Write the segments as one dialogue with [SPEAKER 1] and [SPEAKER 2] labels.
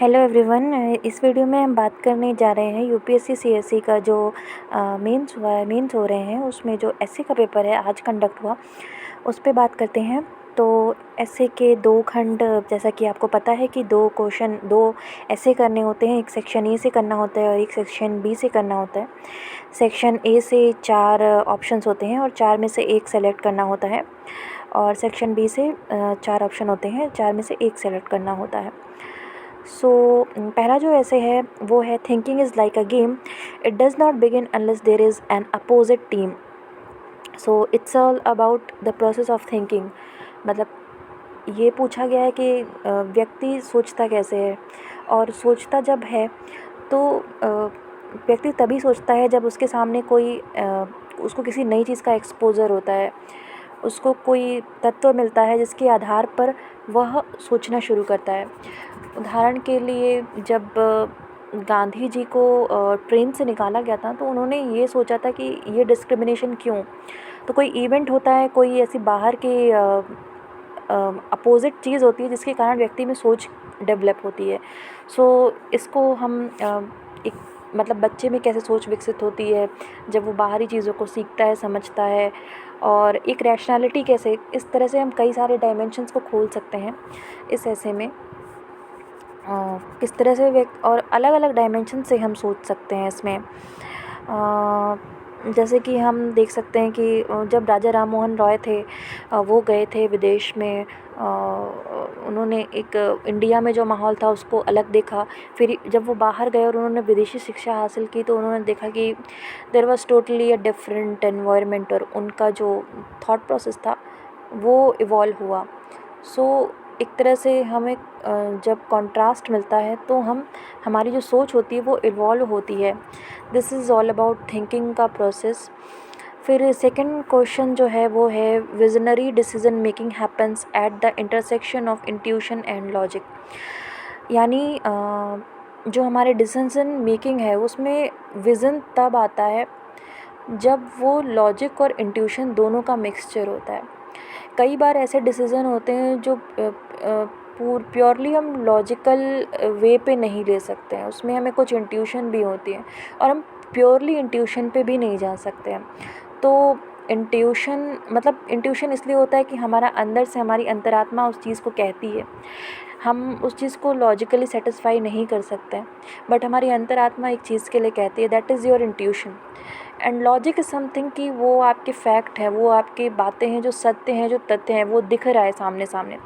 [SPEAKER 1] Hello everyone. इस video में हम बात करने जा रहे हैं यूपीएससी सीएसई का जो मेंस हो रहे हैं उसमें जो एसए का पेपर है आज कंडक्ट हुआ उस पे बात करते हैं। तो एसए के दो खंड, जैसा कि आपको पता है कि दो एसए करने होते हैं। एक सेक्शन ए से करना होता है और एक सेक्शन बी से करना होता है। सेक्शन ए से 4 ऑप्शंस होते हैं और 4 में से एक सेलेक्ट करना होता है और सेक्शन बी से 4 ऑप्शन होते हैं, 4 में से एक सेलेक्ट करना होता है। पहला जो ऐसे है वो है thinking is like a game, it does not begin unless there is an opposite team. So it's all about the process of thinking. मतलब ये पूछा गया है कि व्यक्ति सोचता कैसे है, और सोचता जब है तो व्यक्ति तभी सोचता है जब उसके सामने कोई उसको किसी नई चीज़ का एक्सपोज़र होता है, उसको कोई तत्व मिलता है जिसके आधार पर वह सोचना शुरू करता है। उदाहरण के लिए जब गांधी जी को ट्रेन से निकाला गया था तो उन्होंने ये सोचा था कि ये डिस्क्रिमिनेशन क्यों। तो कोई इवेंट होता है, कोई ऐसी बाहर की अपोजिट चीज़ होती है जिसके कारण व्यक्ति में सोच डेवलप होती है। इसको हम एक मतलब बच्चे में कैसे सोच विकसित होती है जब वो बाहरी चीज़ों को सीखता है, समझता है, और एक रैशनैलिटी कैसे, इस तरह से हम कई सारे डायमेंशंस को खोल सकते हैं इस ऐसे में। किस तरह से और अलग अलग डायमेंशन से हम सोच सकते हैं इसमें। जैसे कि हम देख सकते हैं कि जब राजा राम मोहन रॉय थे, वो गए थे विदेश में। उन्होंने एक इंडिया में जो माहौल था उसको अलग देखा। फिर जब वो बाहर गए और उन्होंने विदेशी शिक्षा हासिल की तो उन्होंने देखा कि there was totally a different environment, और उनका जो थॉट प्रोसेस था वो इवॉल्व हुआ। एक तरह से हमें जब कॉन्ट्रास्ट मिलता है तो हमारी जो सोच होती है वो इवॉल्व होती है। This is all about thinking का प्रोसेस। फिर सेकंड क्वेश्चन जो है वो है visionary decision making happens at the intersection of intuition and logic. यानी जो हमारे डिसीजन मेकिंग है उसमें विज़न तब आता है जब वो लॉजिक और इंट्यूशन दोनों का मिक्सचर होता है। कई बार ऐसे डिसीज़न होते हैं जो प्योरली हम लॉजिकल वे पे नहीं ले सकते हैं, उसमें हमें कुछ इंट्यूशन भी होती है, और हम प्योरली इंट्यूशन पे भी नहीं जा सकते हैं। तो इंट्यूशन इसलिए होता है कि हमारा अंदर से हमारी अंतरात्मा उस चीज़ को कहती है। हम उस चीज़ को लॉजिकली सेटिस्फाई नहीं कर सकते हैं, बट हमारी अंतरात्मा एक चीज़ के लिए कहती है, that is your intuition. And logic is something कि वो आपके फैक्ट है, वो आपकी बातें हैं जो सत्य हैं, जो तथ्य हैं, वो दिख रहा है सामने सामने,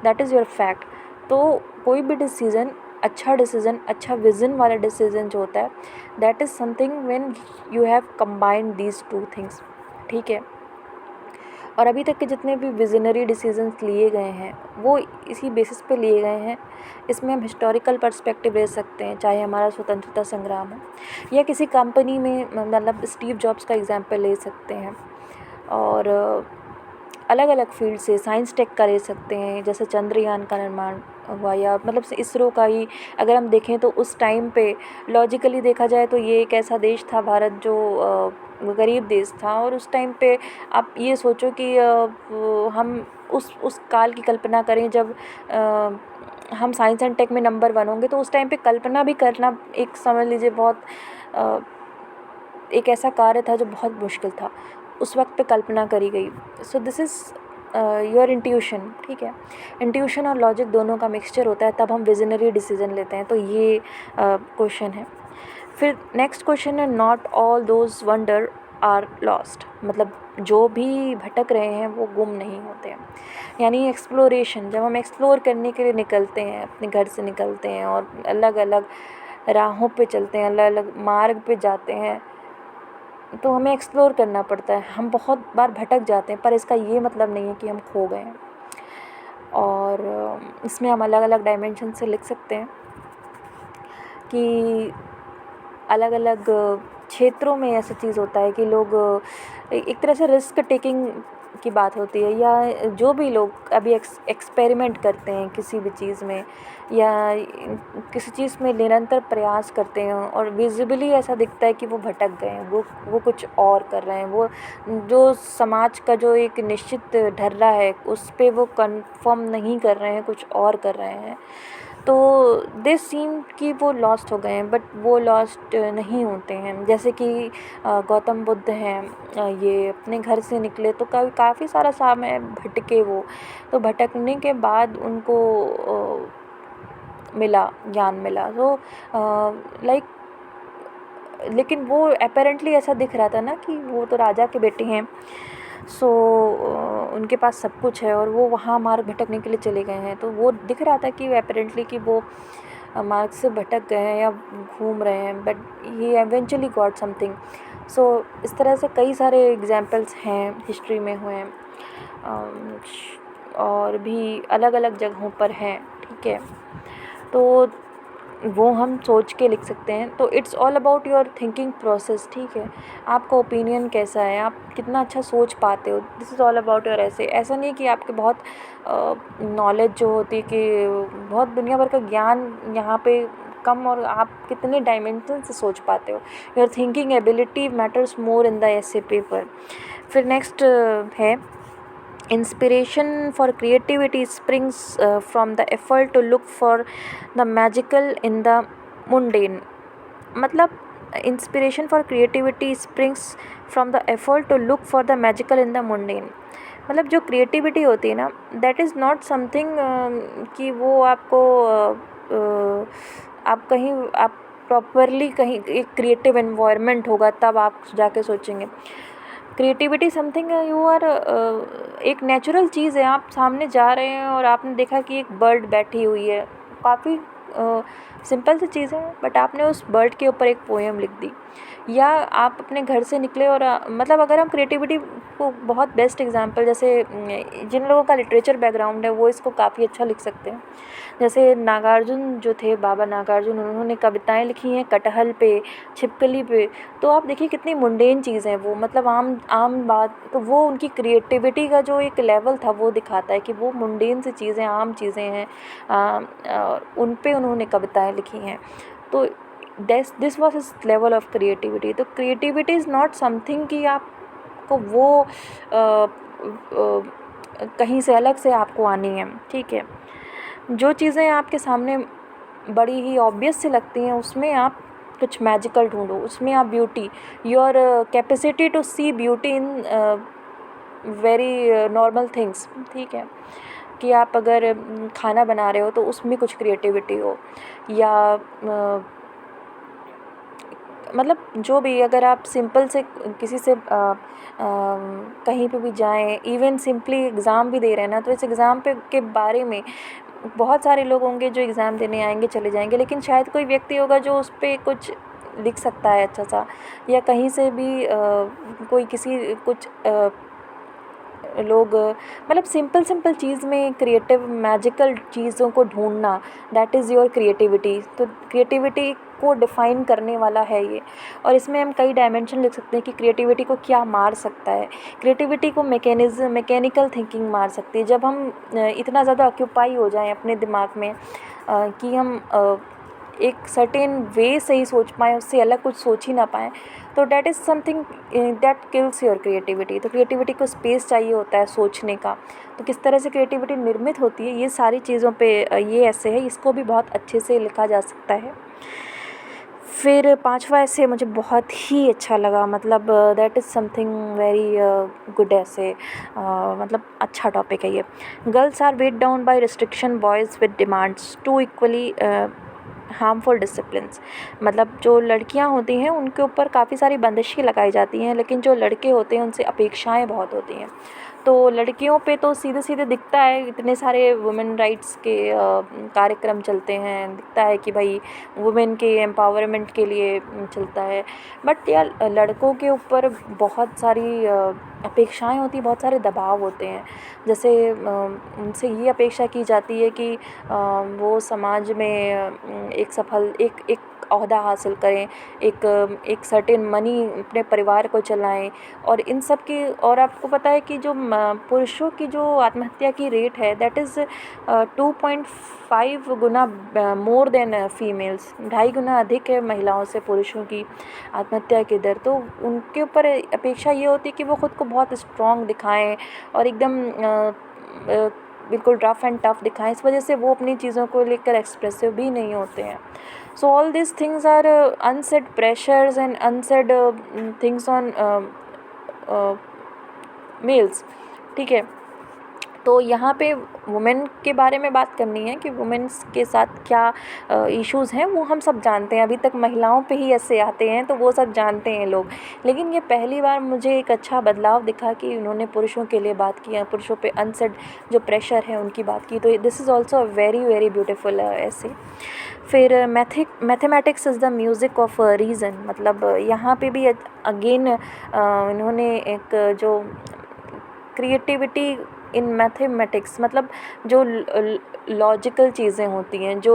[SPEAKER 1] दैट इज़ योर फैक्ट। तो कोई भी डिसीज़न, अच्छा विज़न वाला डिसीज़न जो होता है, that is something when you have combined these two things. ठीक है। और अभी तक के जितने भी विजनरी डिसीजंस लिए गए हैं वो इसी बेसिस पे लिए गए हैं। इसमें हम हिस्टोरिकल पर्सपेक्टिव ले सकते हैं, चाहे हमारा स्वतंत्रता संग्राम हो या किसी कंपनी में, मतलब स्टीव जॉब्स का एग्जांपल ले सकते हैं। और अलग अलग फील्ड से साइंस टेक का ले सकते हैं, जैसे चंद्रयान का निर्माण हुआ, या मतलब इसरो का ही अगर हम देखें तो उस टाइम पे लॉजिकली देखा जाए तो ये एक ऐसा देश था भारत जो गरीब देश था, और उस टाइम पे आप ये सोचो कि हम उस काल की कल्पना करें जब हम साइंस एंड टेक में नंबर 1 होंगे, तो उस टाइम पे कल्पना भी करना एक समझ लीजिए बहुत एक ऐसा कार्य था जो बहुत मुश्किल था, उस वक्त पे कल्पना करी गई। So this is your intuition. ठीक है। इंट्यूशन और लॉजिक दोनों का मिक्सचर होता है, तब हम विजनरी डिसीजन लेते हैं। तो ये क्वेश्चन है। फिर नेक्स्ट क्वेश्चन है not all those wonder are lost. मतलब जो भी भटक रहे हैं वो गुम नहीं होते हैं। यानी एक्सप्लोरेशन, जब हम एक्सप्लोर करने के लिए निकलते हैं, अपने घर से निकलते हैं और अलग अलग राहों पे चलते हैं, अलग अलग मार्ग पे जाते हैं, तो हमें एक्सप्लोर करना पड़ता है। हम बहुत बार भटक जाते हैं, पर इसका ये मतलब नहीं है कि हम खो गए हैं। और इसमें हम अलग अलग डायमेंशन से लिख सकते हैं कि अलग अलग क्षेत्रों में ऐसा चीज़ होता है कि लोग एक तरह से रिस्क टेकिंग की बात होती है, या जो भी लोग अभी एक्सपेरिमेंट करते हैं किसी भी चीज़ में या किसी चीज़ में निरंतर प्रयास करते हैं और विजिबली ऐसा दिखता है कि वो भटक गए हैं, वो कुछ और कर रहे हैं, वो जो समाज का जो एक निश्चित ढर्रा है उस पे वो कंफर्म नहीं कर रहे हैं, कुछ और कर रहे हैं। तो दे सीम कि वो लॉस्ट हो गए हैं, बट वो लॉस्ट नहीं होते हैं। जैसे कि गौतम बुद्ध हैं, ये अपने घर से निकले तो काफ़ी सारा समय भटके वो, तो भटकने के बाद उनको ज्ञान मिला। तो लाइक लेकिन वो अपेरेंटली ऐसा दिख रहा था ना कि वो तो राजा के बेटे हैं, सो उनके पास सब कुछ है और वो वहाँ मार्ग भटकने के लिए चले गए हैं। तो वो दिख रहा था कि अपेरेंटली कि वो मार्ग से भटक गए हैं या घूम रहे हैं, but he eventually got something. So इस तरह से कई सारे एग्जाम्पल्स हैं हिस्ट्री में हुए हैं, और भी अलग अलग जगहों पर हैं, ठीक है। तो वो हम सोच के लिख सकते हैं। तो it's all about your thinking process, ठीक है। आपका ओपिनियन कैसा है, आप कितना अच्छा सोच पाते हो, this is all about your ऐसे। ऐसा नहीं कि आपके बहुत नॉलेज जो होती है कि बहुत दुनिया भर का ज्ञान यहाँ पे कम, और आप कितने डायमेंशन से सोच पाते हो। Your thinking ability matters more in the ऐसे पेपर। फिर नेक्स्ट है, inspiration for creativity springs from the effort to look for the magical in the mundane। मतलब inspiration for creativity springs from the effort to look for the magical in the mundane. मतलब जो creativity होती है ना, that is not something कि वो आपको आप कहीं आप प्रॉपरली कहीं एक क्रिएटिव एनवायरनमेंट होगा तब आप जाके सोचेंगे। क्रिएटिविटी समथिंग यू आर एक नेचुरल चीज़ है। आप सामने जा रहे हैं और आपने देखा कि एक बर्ड बैठी हुई है, काफ़ी सिंपल सी चीज़ है, बट आपने उस बर्ड के ऊपर एक पोएम लिख दी। या आप अपने घर से निकले और मतलब अगर हम क्रिएटिविटी को बहुत बेस्ट एग्जांपल, जैसे जिन लोगों का लिटरेचर बैकग्राउंड है वो इसको काफ़ी अच्छा लिख सकते हैं। जैसे नागार्जुन जो थे, बाबा नागार्जुन, उन्होंने कविताएं लिखी हैं कटहल पे, छिपकली पे। तो आप देखिए कितनी मुंडेन चीज़ है वो, मतलब आम आम बात। तो वो उनकी क्रिएटिविटी का जो एक लेवल था वो दिखाता है कि वो मुंडेन सी चीज़ें, आम चीज़ें हैं, उन पे उन्होंने कविताएं लिखी हैं। तो this was his level of creativity. तो क्रिएटिविटी इज़ नॉट समथिंग कि आपको वो कहीं से अलग से आपको आनी है, ठीक है। जो चीज़ें आपके सामने बड़ी ही ऑब्वियस सी लगती हैं उसमें आप कुछ मैजिकल ढूंढो, उसमें आप beauty, your capacity to see beauty in very normal things, ठीक है। कि आप अगर खाना बना रहे हो तो उसमें कुछ क्रिएटिविटी हो, या मतलब जो भी, अगर आप सिंपल से किसी से कहीं पे भी जाएं, इवन सिंपली एग्ज़ाम भी दे रहे हैं ना, तो इस एग्ज़ाम पे के बारे में बहुत सारे लोग होंगे जो एग्ज़ाम देने आएंगे चले जाएंगे, लेकिन शायद कोई व्यक्ति होगा जो उस पर कुछ लिख सकता है अच्छा सा, या कहीं से भी कोई किसी कुछ लोग मतलब सिंपल सिंपल चीज़ में क्रिएटिव मैजिकल चीज़ों को ढूंढना, दैट इज़ योर क्रिएटिविटी। तो क्रिएटिविटी को डिफ़ाइन करने वाला है ये। और इसमें हम कई डायमेंशन लिख सकते हैं कि क्रिएटिविटी को क्या मार सकता है। क्रिएटिविटी को मैकेनिकल थिंकिंग मार सकती है। जब हम इतना ज़्यादा ऑक्यूपाई हो जाएं अपने दिमाग में कि हम एक सर्टेन वे से ही सोच पाएँ, उससे अलग कुछ सोच ही ना पाएँ, तो that is something that kills your creativity. तो क्रिएटिविटी को स्पेस चाहिए होता है सोचने का। तो किस तरह से क्रिएटिविटी निर्मित होती है, ये सारी चीज़ों पे ये ऐसे है, इसको भी बहुत अच्छे से लिखा जा सकता है। फिर 5वां ऐसे मुझे बहुत ही अच्छा लगा, मतलब that is something very good ऐसे, मतलब अच्छा टॉपिक है ये। Girls are weighed down by restriction, boys with demands to equally harmful disciplines. मतलब जो लड़कियां होती हैं उनके ऊपर काफ़ी सारी बंदिशें लगाई जाती हैं, लेकिन जो लड़के होते हैं उनसे अपेक्षाएं बहुत होती हैं। तो लड़कियों पे तो सीधे सीधे दिखता है, इतने सारे वुमेन राइट्स के कार्यक्रम चलते हैं, दिखता है कि भाई वुमेन के एम्पावरमेंट के लिए चलता है। बट यार लड़कों के ऊपर बहुत सारी अपेक्षाएं होती, बहुत सारे दबाव होते हैं। जैसे उनसे ये अपेक्षा की जाती है कि वो समाज में एक ओहदा हासिल करें, एक सर्टेन मनी अपने परिवार को चलाएं, और इन सब की। और आपको पता है कि जो पुरुषों की जो आत्महत्या की रेट है, that is 2.5 Guna more than females, 2.5 गुना अधिक है महिलाओं से पुरुषों की आत्महत्या की दर। तो उनके ऊपर अपेक्षा ये होती है कि वो ख़ुद को बहुत स्ट्रॉन्ग दिखाएं और एकदम बिल्कुल रफ़ एंड टफ दिखाएं, इस वजह से वो अपनी चीज़ों को लेकर एक्सप्रेसिव भी नहीं होते हैं. So all this things are unsaid pressures and unsaid things on males. ठीक है, तो यहाँ पे वुमेन के बारे में बात करनी है कि वुमेन्स के साथ क्या इश्यूज़ हैं, वो हम सब जानते हैं. अभी तक महिलाओं पे ही ऐसे आते हैं तो वो सब जानते हैं लोग, लेकिन ये पहली बार मुझे एक अच्छा बदलाव दिखा कि उन्होंने पुरुषों के लिए बात की है, पुरुषों पे अनसेड जो प्रेशर है उनकी बात की. तो this is also a very very beautiful ऐसे. फिर mathematics is the music of reason. मतलब यहाँ पे भी अगेन इन्होंने एक जो क्रिएटिविटी इन मैथमेटिक्स, मतलब जो लॉजिकल चीज़ें होती हैं, जो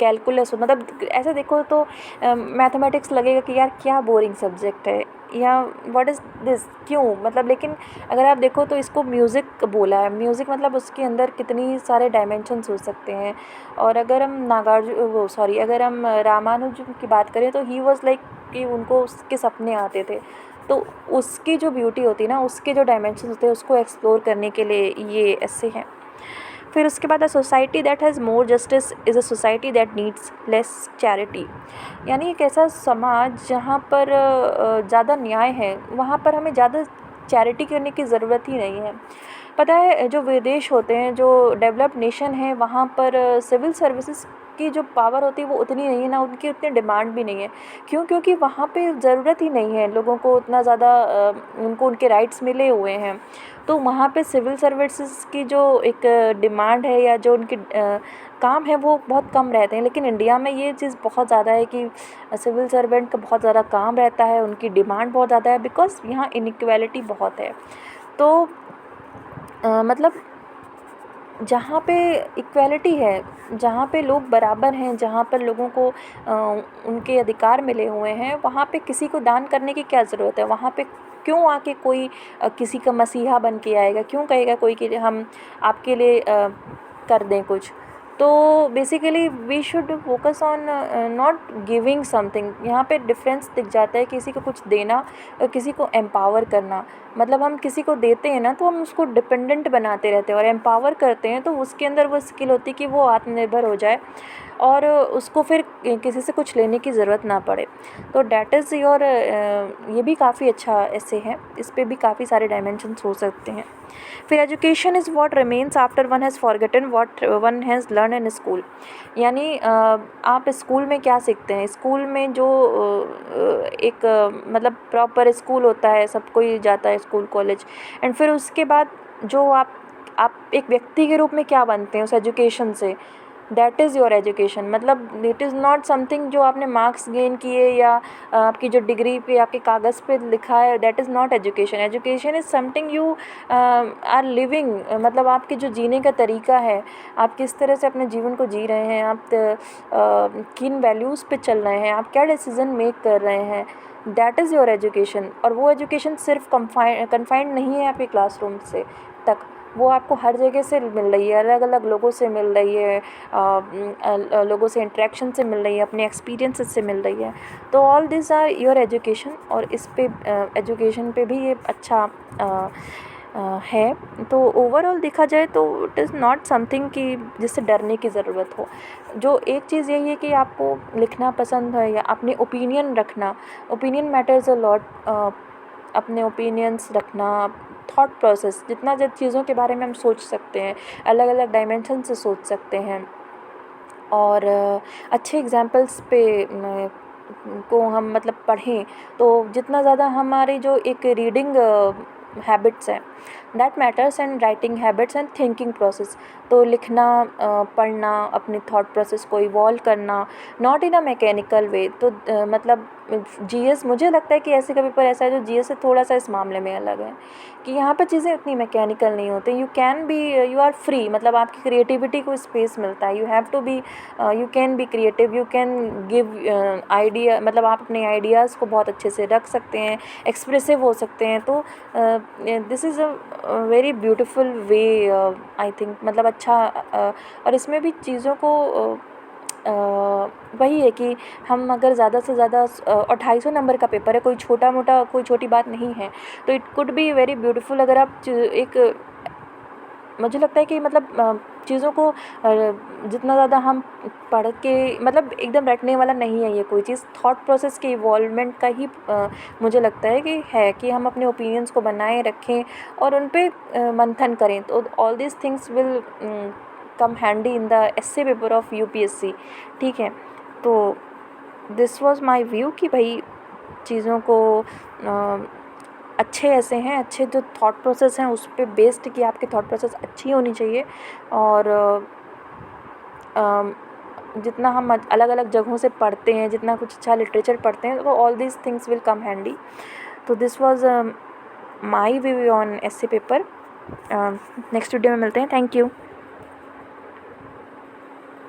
[SPEAKER 1] कैलकुलस, मतलब ऐसे देखो तो मैथमेटिक्स लगेगा कि यार क्या बोरिंग सब्जेक्ट है, या व्हाट इज़ दिस, क्यों, मतलब. लेकिन अगर आप देखो तो इसको म्यूज़िक बोला है. म्यूज़िक मतलब उसके अंदर कितनी सारे डायमेंशंस हो सकते हैं. और अगर हम अगर हम रामानुजन की बात करें तो ही वाज लाइक कि उनको उसके सपने आते थे, तो उसकी जो ब्यूटी होती है ना, उसके जो डायमेंशंस होते हैं उसको एक्सप्लोर करने के लिए ये ऐसे हैं. फिर उसके बाद a society that has more justice is a society that needs less charity. यानी एक ऐसा समाज जहाँ पर ज़्यादा न्याय है, वहाँ पर हमें ज़्यादा चैरिटी करने की ज़रूरत ही नहीं है. पता है, जो विदेश होते हैं, जो डेवलप्ड नेशन है, वहाँ पर सिविल सर्विसेज की जो पावर होती है वो उतनी नहीं है ना, उनकी उतनी डिमांड भी नहीं है. क्यों? क्योंकि वहाँ पे ज़रूरत ही नहीं है लोगों को उतना ज़्यादा, उनको उनके राइट्स मिले हुए हैं. तो वहाँ पे सिविल सर्विसेज की जो एक डिमांड है या जो उनकी काम है वो बहुत कम रहते हैं. लेकिन इंडिया में ये चीज़ बहुत ज़्यादा है कि सिविल सर्वेंट का बहुत ज़्यादा काम रहता है, उनकी डिमांड बहुत ज़्यादा है, बिकॉज़ यहाँ इनइक्वालिटी बहुत है. तो मतलब जहाँ पे इक्वालिटी है, जहाँ पे लोग बराबर हैं, जहाँ पर लोगों को उनके अधिकार मिले हुए हैं, वहाँ पे किसी को दान करने की क्या ज़रूरत है. वहाँ पे क्यों आके कोई किसी का मसीहा बन के आएगा, क्यों कहेगा कोई कि हम आपके लिए कर दें कुछ. तो basically we should focus on not giving something. यहाँ पे डिफरेंस दिख जाता है, किसी को कुछ देना और किसी को एम्पावर करना. मतलब हम किसी को देते हैं ना तो हम उसको डिपेंडेंट बनाते रहते हैं, और एम्पावर करते हैं तो उसके अंदर वो स्किल होती है कि वो आत्मनिर्भर हो जाए और उसको फिर किसी से कुछ लेने की ज़रूरत ना पड़े. तो डैट इज़ योर, ये भी काफ़ी अच्छा ऐसे है, इस पे भी काफ़ी सारे डायमेंशंस हो सकते हैं. फिर education is what remains after one has forgotten what one has learn in school. यानी आप स्कूल में क्या सीखते हैं. स्कूल में जो एक मतलब प्रॉपर स्कूल होता है, सब कोई जाता है स्कूल कॉलेज, एंड फिर उसके बाद जो आप एक व्यक्ति के रूप में क्या बनते हैं उस एजुकेशन से, दैट इज़ योर एजुकेशन. मतलब इट इज़ नॉट समथिंग जो आपने मार्क्स गेन किए या आपकी जो डिग्री पे आपके कागज़ पे लिखा है, that is not education. Education is something you are living. मतलब आपके जो जीने का तरीका है, आप किस तरह से अपने जीवन को जी रहे हैं, आप किन वैल्यूज़ पे चल रहे हैं, आप क्या डिसीज़न मेक कर रहे हैं, दैट इज़ योर एजुकेशन. और वो एजुकेशन सिर्फ कन्फाइंड नहीं है आपके क्लासरूम से तक, वो आपको हर जगह से मिल रही है, अलग अलग लोगों से मिल रही है, लोगों से इंटरेक्शन से मिल रही है, अपने एक्सपीरियंसेस से मिल रही है. तो all this are your education. और इस पे एजुकेशन पे भी ये अच्छा है. तो ओवरऑल देखा जाए तो इट इज़ नॉट समथिंग कि जिससे डरने की ज़रूरत हो. जो एक चीज़ यही है कि आपको लिखना पसंद है या अपने ओपिनियन रखना, ओपिनियन मैटर्स अ लॉट. अपने ओपिनियंस रखना, थॉट प्रोसेस, जितना ज़्यादा चीज़ों के बारे में हम सोच सकते हैं, अलग अलग डायमेंशन से सोच सकते हैं. और अच्छे एग्जाम्पल्स पे को हम मतलब पढ़ें, तो जितना ज़्यादा हमारी जो एक रीडिंग हैबिट्स हैं, that matters, and writing habits and thinking process. तो लिखना, पढ़ना, अपने थॉट प्रोसेस को इवॉल्व करना, नॉट इन अ मैकेनिकल वे. तो मतलब जीएस, मुझे लगता है कि ऐसे का पेपर ऐसा है जो जीएस से थोड़ा सा इस मामले में अलग है, कि यहाँ पर चीज़ें उतनी मैकेनिकल नहीं होती. You can be, you are free. मतलब आपकी क्रिएटिविटी को स्पेस मिलता है. You have to be, you can be creative, you can give idea. मतलब आप अपने आइडियाज़ को बहुत अच्छे से रख सकते हैं, एक्सप्रेसिव हो सकते हैं. तो this is a very beautiful way I think. मतलब अच्छा और इसमें भी चीज़ों को वही है कि हम अगर ज़्यादा से ज़्यादा और 250 नंबर का पेपर है, कोई छोटा मोटा कोई छोटी बात नहीं है, तो it could be very beautiful अगर आप एक मुझे लगता है कि मतलब चीज़ों को जितना ज़्यादा हम पढ़ के मतलब एकदम रटने वाला नहीं है ये कोई चीज़, थॉट प्रोसेस के इवॉल्वमेंट का ही मुझे लगता है कि हम अपने ओपिनियंस को बनाए रखें और उन पे मंथन करें, तो all this things will come handy in the essay paper of UPSC. ठीक है, तो दिस वाज माय व्यू कि भाई चीज़ों को अच्छे ऐसे हैं, अच्छे जो थॉट प्रोसेस हैं उस पे बेस्ड कि आपकी थॉट प्रोसेस अच्छी होनी चाहिए। और जितना हम अलग अलग जगहों से पढ़ते हैं, जितना कुछ अच्छा लिटरेचर पढ़ते हैं, तो all these things will come handy. तो this was my view on essay paper. Next video में मिलते हैं। Thank you.